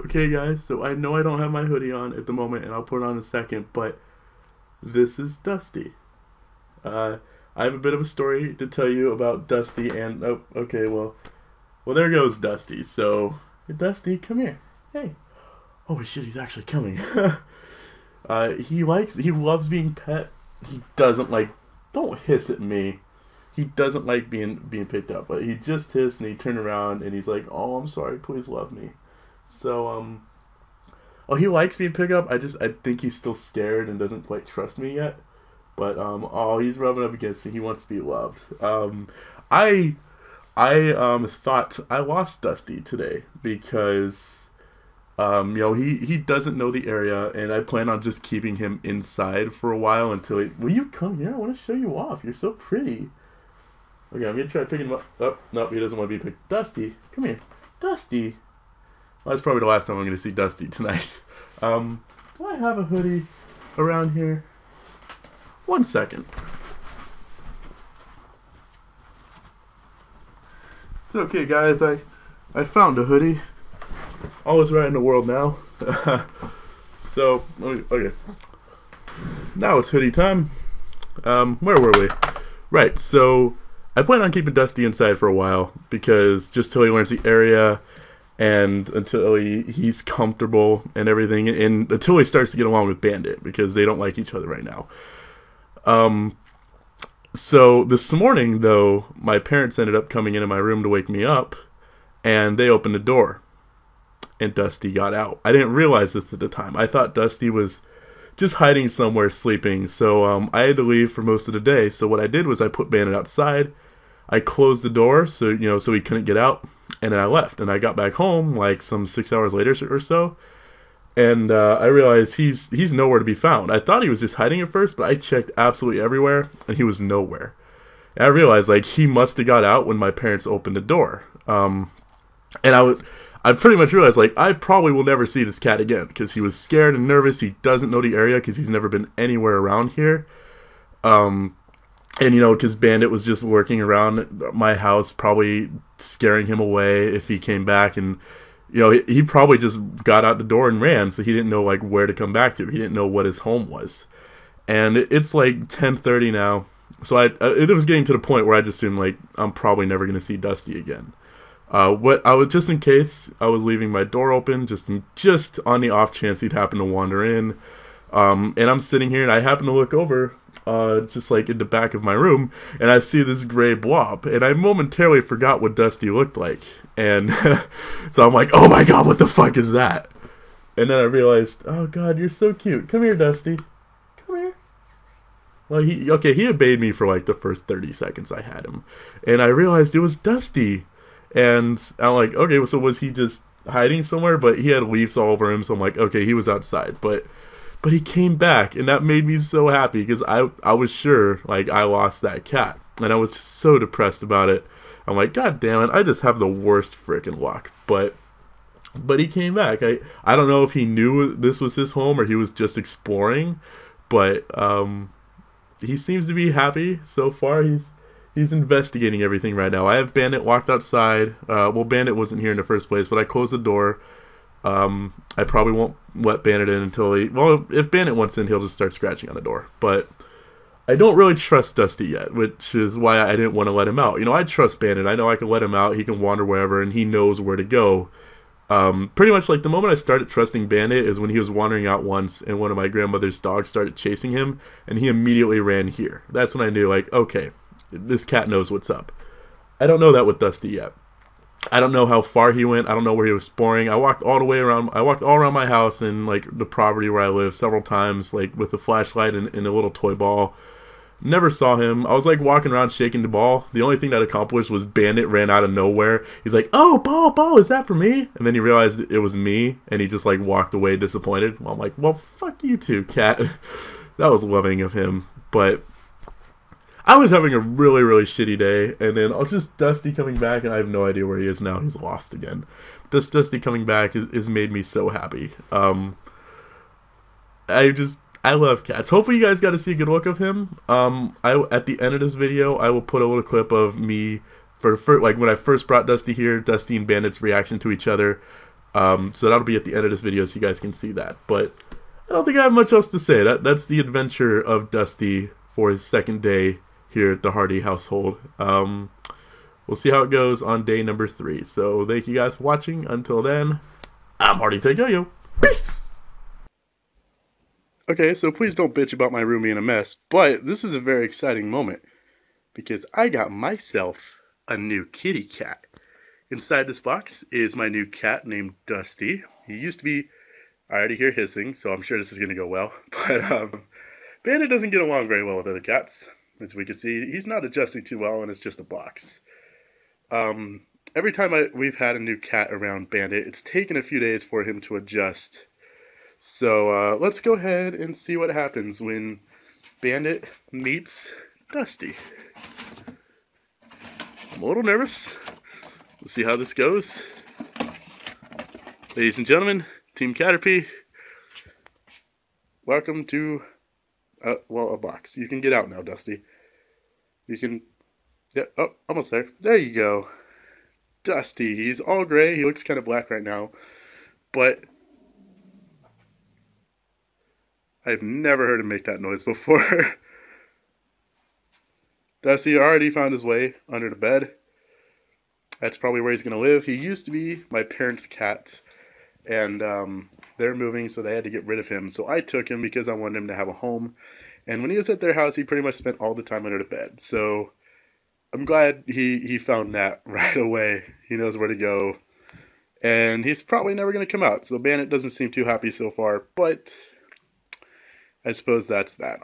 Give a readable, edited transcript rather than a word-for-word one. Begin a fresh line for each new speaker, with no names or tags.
Okay, guys, so I know I don't have my hoodie on at the moment, and I'll put it on in a second, but this is Dusty. Uh, I have a bit of a story to tell you about Dusty, and oh, okay, well, there goes Dusty. So, hey, Dusty, come here. Hey. Oh shit, he's actually coming. He loves being pet. He doesn't like. Don't hiss at me. He doesn't like being picked up, but he just hissed and he turned around and he's like, "Oh, I'm sorry, please love me." So oh, he likes being picked up. I think he's still scared and doesn't quite trust me yet. But oh, he's rubbing up against me. He wants to be loved. I thought I lost Dusty today because he doesn't know the area, and I plan on just keeping him inside for a while until he. Will you come here? I want to show you off. You're so pretty. Okay, I'm gonna try picking him up. Oh, no, he doesn't want to be picked. Dusty, come here. Dusty. Well, that's probably the last time I'm going to see Dusty tonight. Do I have a hoodie around here? One second. It's okay, guys. I found a hoodie. All is right in the world now. So, okay. Now it's hoodie time. Where were we? Right, so I plan on keeping Dusty inside for a while because just till he learns the area and until he's comfortable and everything, and until he starts to get along with Bandit because they don't like each other right now. So this morning, though, my parents ended up coming into my room to wake me up, and they opened the door, and Dusty got out. I didn't realize this at the time. I thought Dusty was just hiding somewhere sleeping, so I had to leave for most of the day. So what I did was I put Bandit outside. I closed the door so he couldn't get out, and then I left. And I got back home like some 6 hours later or so, and I realized he's nowhere to be found. I thought he was just hiding at first, but I checked absolutely everywhere, and he was nowhere. And I realized like he must have got out when my parents opened the door. And I pretty much realized like I probably will never see this cat again because he was scared and nervous. He doesn't know the area because he's never been anywhere around here. And because Bandit was just working around my house, probably scaring him away if he came back, and he probably just got out the door and ran, so he didn't know like where to come back to. He didn't know what his home was, and it's like 10:30 now, so it was getting to the point where I just assumed like I'm probably never gonna see Dusty again. What I was just in case I was leaving my door open, just on the off chance he'd happen to wander in, and I'm sitting here and I happen to look over. Just like in the back of my room, and I see this gray blob, and I momentarily forgot what Dusty looked like, and so I'm like, oh my god, what the fuck is that? And then I realized, oh god, you're so cute. Come here, Dusty. Come here. Well, he obeyed me for like the first 30 seconds I had him, and I realized it was Dusty, and I'm like, okay, so was he just hiding somewhere? But he had leaves all over him, so I'm like, okay, he was outside, but he came back, and that made me so happy because I was sure like I lost that cat, and I was just so depressed about it. I'm like, god damn it, I just have the worst freaking luck. But he came back. I don't know if he knew this was his home or he was just exploring, but he seems to be happy so far. He's investigating everything right now. I have Bandit locked outside. Well, Bandit wasn't here in the first place, but I closed the door. I probably won't let Bandit in until if Bandit wants in, he'll just start scratching on the door. But I don't really trust Dusty yet, which is why I didn't want to let him out. I trust Bandit. I know I can let him out. He can wander wherever, and he knows where to go. Pretty much like the moment I started trusting Bandit is when he was wandering out once, and one of my grandmother's dogs started chasing him, and he immediately ran here. That's when I knew, like, okay, this cat knows what's up. I don't know that with Dusty yet. I don't know how far he went. I don't know where he was exploring. I walked all around my house and like the property where I live several times, like with a flashlight and a little toy ball. Never saw him. I was like walking around shaking the ball. The only thing that accomplished was Bandit ran out of nowhere. He's like, "Oh, ball, is that for me?" And then he realized it was me, and he just like walked away disappointed. Well, I'm like, "Well, fuck you too, cat." That was loving of him, but I was having a really, really shitty day, and then just Dusty coming back, and I have no idea where he is now. He's lost again. This Dusty coming back has made me so happy. I love cats. Hopefully you guys got to see a good look of him. At the end of this video, I will put a little clip of me for like when I first brought Dusty here, Dusty and Bandit's reaction to each other. So that'll be at the end of this video so you guys can see that. But I don't think I have much else to say. That's the adventure of Dusty for his second day here at the Hardy household. We'll see how it goes on day number 3. So thank you guys for watching. Until then, I'm Hardy. Take care, yo. Peace! Okay, so please don't bitch about my room being a mess, but this is a very exciting moment because I got myself a new kitty cat. Inside this box is my new cat named Dusty. He used to be, I already hear hissing, so I'm sure this is going to go well, but Bandit doesn't get along very well with other cats. As we can see, he's not adjusting too well, and it's just a box. Every time we've had a new cat around Bandit, it's taken a few days for him to adjust. So let's go ahead and see what happens when Bandit meets Dusty. I'm a little nervous. We'll see how this goes. Ladies and gentlemen, Team Caterpie, welcome to, well, a box. You can get out now, Dusty. You can... Yeah, oh, almost there. There you go. Dusty. He's all gray. He looks kind of black right now. But I've never heard him make that noise before. Dusty already found his way under the bed. That's probably where he's going to live. He used to be my parents' cat. And they're moving, so they had to get rid of him. So I took him because I wanted him to have a home. And when he was at their house, he pretty much spent all the time under the bed. So I'm glad he found that right away. He knows where to go. And he's probably never going to come out. So Bandit doesn't seem too happy so far. But I suppose that's that.